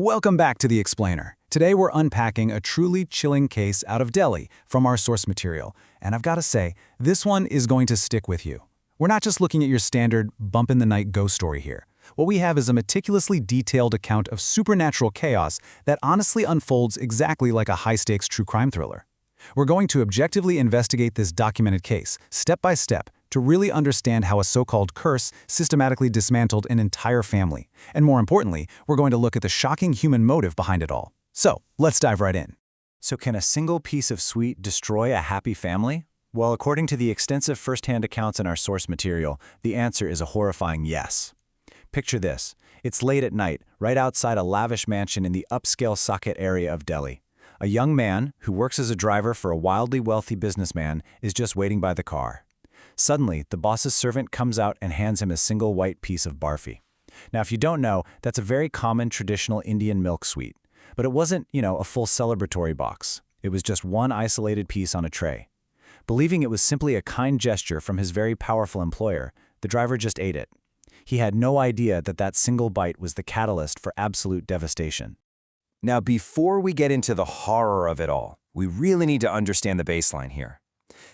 Welcome back to The Explainer. Today we're unpacking a truly chilling case out of Delhi from our source material, and I've got to say, this one is going to stick with you. We're not just looking at your standard bump-in-the-night ghost story here. What we have is a meticulously detailed account of supernatural chaos that honestly unfolds exactly like a high-stakes true crime thriller. We're going to objectively investigate this documented case, step by step, to really understand how a so-called curse systematically dismantled an entire family. And more importantly, we're going to look at the shocking human motive behind it all. So, let's dive right in. So can a single piece of sweet destroy a happy family? Well, according to the extensive first-hand accounts in our source material, the answer is a horrifying yes. Picture this. It's late at night, right outside a lavish mansion in the upscale Saket area of Delhi. A young man, who works as a driver for a wildly wealthy businessman, is just waiting by the car. Suddenly, the boss's servant comes out and hands him a single white piece of barfi. Now, if you don't know, that's a very common traditional Indian milk sweet. But it wasn't, a full celebratory box. It was just one isolated piece on a tray. Believing it was simply a kind gesture from his very powerful employer, the driver just ate it. He had no idea that that single bite was the catalyst for absolute devastation. Now, before we get into the horror of it all, we really need to understand the baseline here.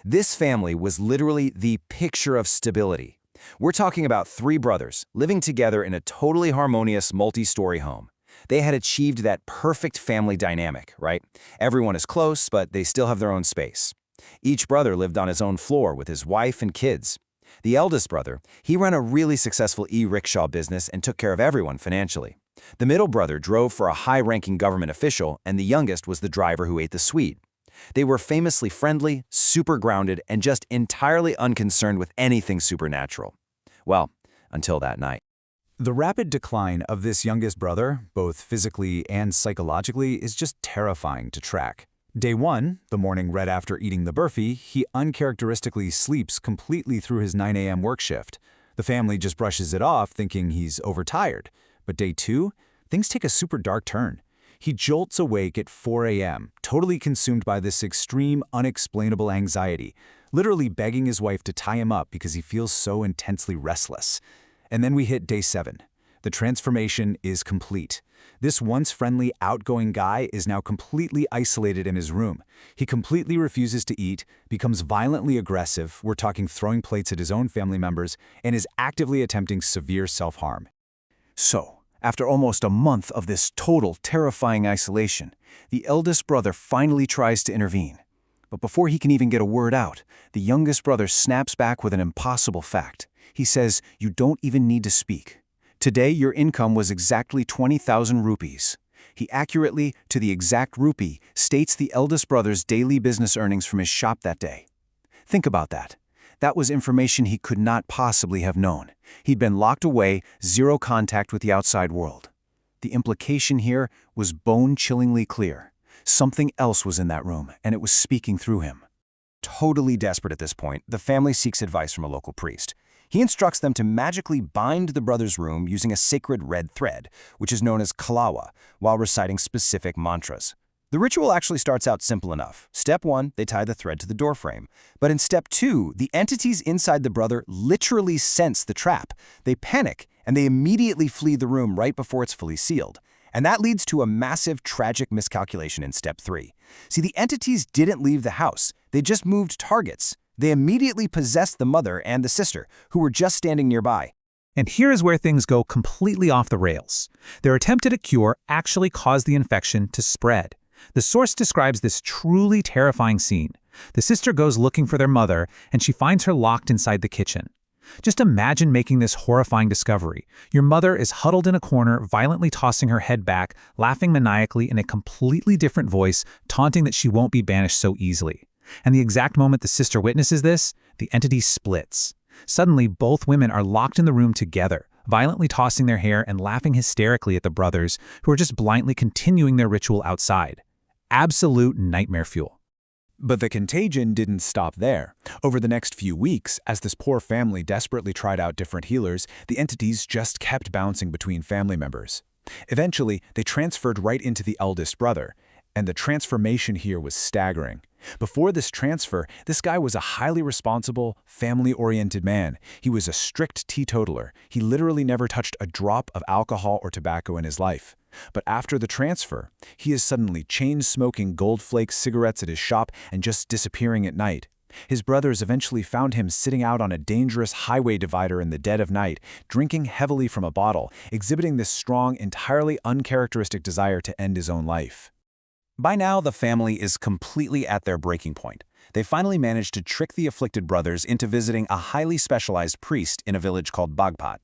This family was literally the picture of stability. We're talking about three brothers living together in a totally harmonious multi-story home. They had achieved that perfect family dynamic, right? Everyone is close, but they still have their own space. Each brother lived on his own floor with his wife and kids. The eldest brother, he ran a really successful e-rickshaw business and took care of everyone financially. The middle brother drove for a high-ranking government official, and the youngest was the driver who ate the sweet. They were famously friendly, super grounded, and just entirely unconcerned with anything supernatural. Well, until that night. The rapid decline of this youngest brother, both physically and psychologically, is just terrifying to track. Day 1, the morning right after eating the burfi, he uncharacteristically sleeps completely through his 9 a.m. work shift. The family just brushes it off, thinking he's overtired. But day 2, things take a super dark turn. He jolts awake at 4 a.m., totally consumed by this extreme, unexplainable anxiety, literally begging his wife to tie him up because he feels so intensely restless. And then we hit day 7. The transformation is complete. This once friendly, outgoing guy is now completely isolated in his room. He completely refuses to eat, becomes violently aggressive, we're talking throwing plates at his own family members, and is actively attempting severe self-harm. So, after almost a month of this total, terrifying isolation, the eldest brother finally tries to intervene. But before he can even get a word out, the youngest brother snaps back with an impossible fact. He says, "You don't even need to speak. Today, your income was exactly 20,000 rupees." He accurately, to the exact rupee, states the eldest brother's daily business earnings from his shop that day. Think about that. That was information he could not possibly have known. He'd been locked away, zero contact with the outside world. The implication here was bone-chillingly clear. Something else was in that room, and it was speaking through him. Totally desperate at this point, the family seeks advice from a local priest. He instructs them to magically bind the brother's room using a sacred red thread, which is known as kalawa, while reciting specific mantras. The ritual actually starts out simple enough. Step 1, they tie the thread to the doorframe. But in step 2, the entities inside the brother literally sense the trap. They panic, and they immediately flee the room right before it's fully sealed. And that leads to a massive, tragic miscalculation in step 3. See, the entities didn't leave the house. They just moved targets. They immediately possessed the mother and the sister, who were just standing nearby. And here is where things go completely off the rails. Their attempt at a cure actually caused the infection to spread. The source describes this truly terrifying scene. The sister goes looking for their mother, and she finds her locked inside the kitchen. Just imagine making this horrifying discovery. Your mother is huddled in a corner, violently tossing her head back, laughing maniacally in a completely different voice, taunting that she won't be banished so easily. And the exact moment the sister witnesses this, the entity splits. Suddenly, both women are locked in the room together, violently tossing their hair and laughing hysterically at the brothers, who are just blindly continuing their ritual outside. Absolute nightmare fuel. But the contagion didn't stop there. Over the next few weeks, as this poor family desperately tried out different healers, the entities just kept bouncing between family members. Eventually, they transferred right into the eldest brother, and the transformation here was staggering. Before this transfer, this guy was a highly responsible, family-oriented man. He was a strict teetotaler. He literally never touched a drop of alcohol or tobacco in his life. But after the transfer, he is suddenly chain-smoking Gold Flake cigarettes at his shop and just disappearing at night. His brothers eventually found him sitting out on a dangerous highway divider in the dead of night, drinking heavily from a bottle, exhibiting this strong, entirely uncharacteristic desire to end his own life. By now, the family is completely at their breaking point. They finally managed to trick the afflicted brothers into visiting a highly specialized priest in a village called Bagpat.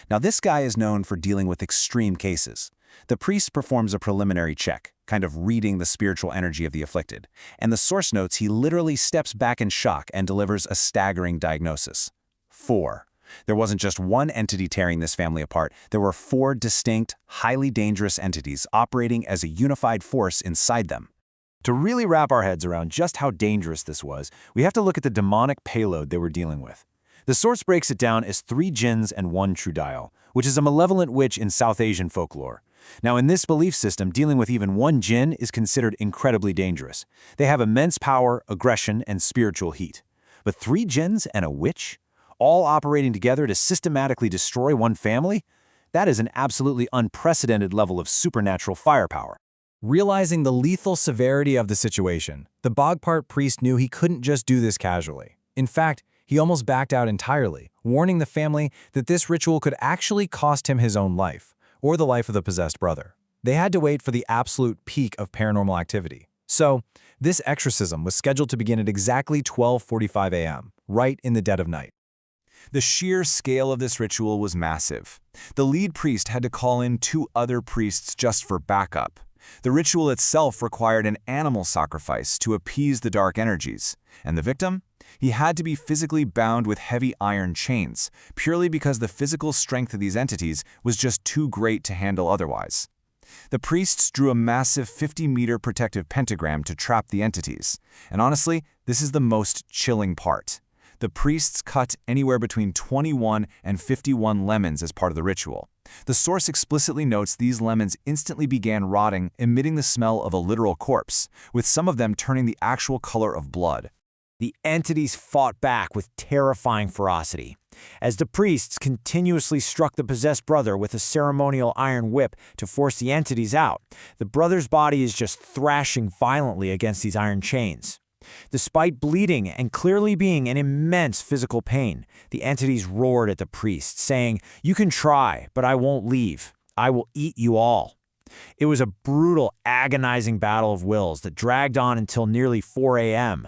Now, this guy is known for dealing with extreme cases. The priest performs a preliminary check, kind of reading the spiritual energy of the afflicted, and the source notes he literally steps back in shock and delivers a staggering diagnosis. 4. There wasn't just one entity tearing this family apart, there were 4 distinct, highly dangerous entities operating as a unified force inside them. To really wrap our heads around just how dangerous this was, we have to look at the demonic payload they were dealing with. The source breaks it down as 3 jinns and 1 Trudial, which is a malevolent witch in South Asian folklore. Now, in this belief system, dealing with even 1 jinn is considered incredibly dangerous. They have immense power, aggression, and spiritual heat. But 3 jinns and a witch, all operating together to systematically destroy one family? That is an absolutely unprecedented level of supernatural firepower. Realizing the lethal severity of the situation, the Bagpat priest knew he couldn't just do this casually. In fact, he almost backed out entirely, warning the family that this ritual could actually cost him his own life, or the life of the possessed brother. They had to wait for the absolute peak of paranormal activity. So, this exorcism was scheduled to begin at exactly 12:45 a.m., right in the dead of night. The sheer scale of this ritual was massive. The lead priest had to call in 2 other priests just for backup. The ritual itself required an animal sacrifice to appease the dark energies. And the victim? He had to be physically bound with heavy iron chains, purely because the physical strength of these entities was just too great to handle otherwise. The priests drew a massive 50-meter protective pentagram to trap the entities. And honestly, this is the most chilling part. The priests cut anywhere between 21 and 51 lemons as part of the ritual. The source explicitly notes these lemons instantly began rotting, emitting the smell of a literal corpse, with some of them turning the actual color of blood. The entities fought back with terrifying ferocity. As the priests continuously struck the possessed brother with a ceremonial iron whip to force the entities out, the brother's body is just thrashing violently against these iron chains. Despite bleeding and clearly being in immense physical pain, the entities roared at the priest, saying, "You can try, but I won't leave. I will eat you all." It was a brutal, agonizing battle of wills that dragged on until nearly 4 a.m.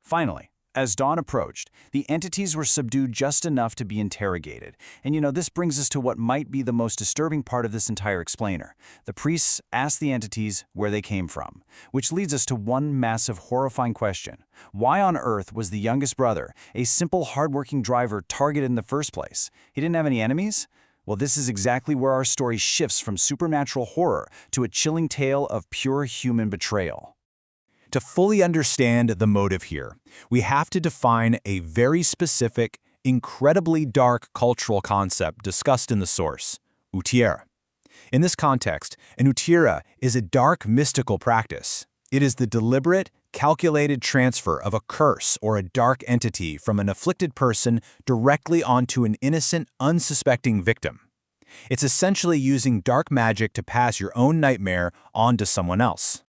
Finally, as dawn approached, the entities were subdued just enough to be interrogated. And this brings us to what might be the most disturbing part of this entire explainer. The priests asked the entities where they came from, which leads us to one massive, horrifying question. Why on earth was the youngest brother, a simple, hardworking driver, targeted in the first place? He didn't have any enemies? Well, this is exactly where our story shifts from supernatural horror to a chilling tale of pure human betrayal. To fully understand the motive here, we have to define a very specific, incredibly dark cultural concept discussed in the source, utiera. In this context, an utiera is a dark mystical practice. It is the deliberate, calculated transfer of a curse or a dark entity from an afflicted person directly onto an innocent, unsuspecting victim. It's essentially using dark magic to pass your own nightmare on to someone else.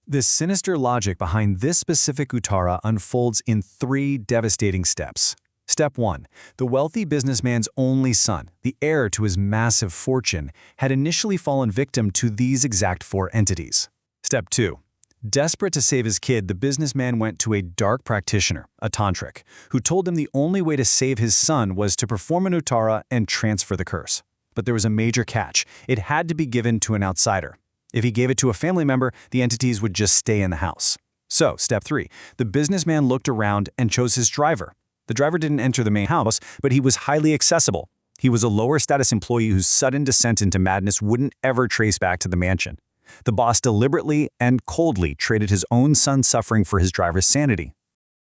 The sinister logic behind this specific utara unfolds in 3 devastating steps. Step 1. The wealthy businessman's only son, the heir to his massive fortune, had initially fallen victim to these exact 4 entities. Step 2. Desperate to save his kid, the businessman went to a dark practitioner, a tantric, who told him the only way to save his son was to perform an utara and transfer the curse. But there was a major catch. It had to be given to an outsider. If he gave it to a family member, the entities would just stay in the house. So, step 3. The businessman looked around and chose his driver. The driver didn't enter the main house, but he was highly accessible. He was a lower status employee whose sudden descent into madness wouldn't ever trace back to the mansion. The boss deliberately and coldly traded his own son's suffering for his driver's sanity.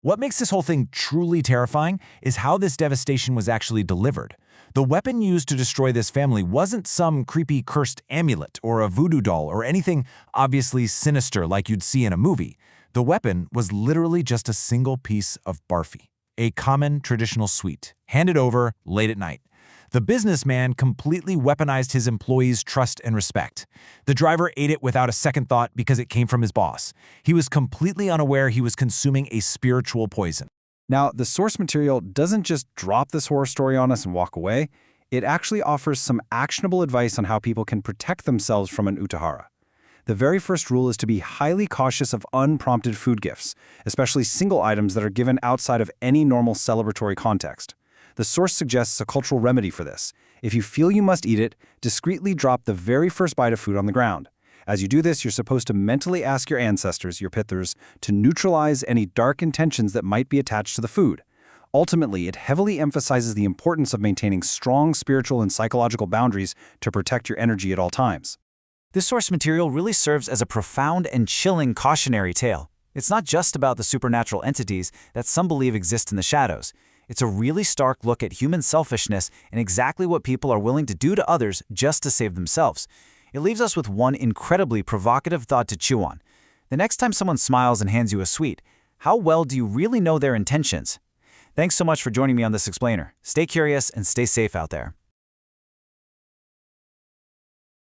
What makes this whole thing truly terrifying is how this devastation was actually delivered. The weapon used to destroy this family wasn't some creepy cursed amulet or a voodoo doll or anything obviously sinister like you'd see in a movie. The weapon was literally just a single piece of barfi, a common traditional sweet, handed over late at night. The businessman completely weaponized his employees' trust and respect. The driver ate it without a second thought because it came from his boss. He was completely unaware he was consuming a spiritual poison. Now, the source material doesn't just drop this horror story on us and walk away. It actually offers some actionable advice on how people can protect themselves from an utahara. The very first rule is to be highly cautious of unprompted food gifts, especially single items that are given outside of any normal celebratory context. The source suggests a cultural remedy for this. If you feel you must eat it, discreetly drop the very first bite of food on the ground. As you do this, you're supposed to mentally ask your ancestors, your pithers, to neutralize any dark intentions that might be attached to the food. Ultimately, it heavily emphasizes the importance of maintaining strong spiritual and psychological boundaries to protect your energy at all times. This source material really serves as a profound and chilling cautionary tale. It's not just about the supernatural entities that some believe exist in the shadows. It's a really stark look at human selfishness and exactly what people are willing to do to others just to save themselves. It leaves us with one incredibly provocative thought to chew on. The next time someone smiles and hands you a sweet, how well do you really know their intentions? Thanks so much for joining me on this explainer. Stay curious and stay safe out there.